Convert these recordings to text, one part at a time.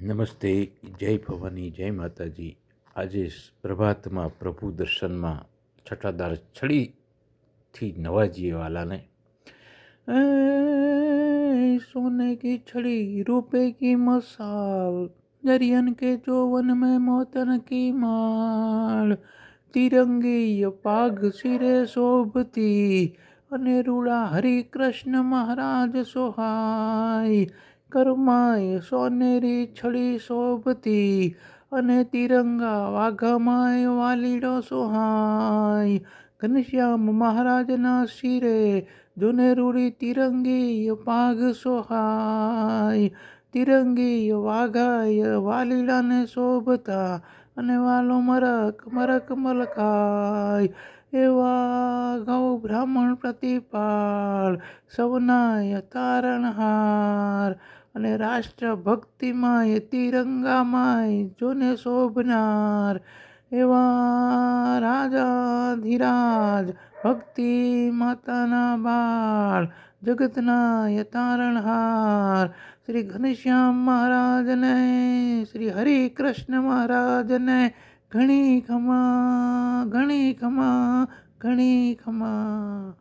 નમસ્તે, જય ભવાની, જય માતાજી. આજે પ્રભાતમાં પ્રભુ દર્શનમાં છટાદાર છડીથી નવાજીએ વાલાને. सोने की छड़ी रुपए की मसाल, दरियन के चौवन में मोतन की माल, तिरंगी पाग सिरे शोभती અને રૂડા હરિકૃષ્ણ મહારાજ સોહાય, કરમાય સોનેરી છડી શોભતી અને તિરંગા વાઘામાય વાલીડો સોહાય. ઘનશ્યામ મહારાજના શિરે જોનેરૂડી તિરંગી પાઘ સોહાય, તિરંગી વાઘાય વાલીડાને શોભતા અને વાલો મરક મરક મલકાય. એવા ગૌ બ્રાહ્મણ પ્રતિપાળ, સવનાય તારણહાર અને રાષ્ટ્ર ભક્તિમાય તિરંગામાય જોને શોભનાર. એવા રાજાધિરાજ ભક્તિ માતાના બાળ, જગતના તારણહાર શ્રી ઘનશ્યામ મહારાજને, શ્રી હરિકૃષ્ણ મહારાજને ઘણી ખમા ઘણી ખમા ઘણી ખમા.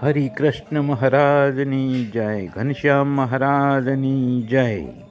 હરિકૃષ્ણ મહારાજની જય, ઘનશ્યામ મહારાજની જય.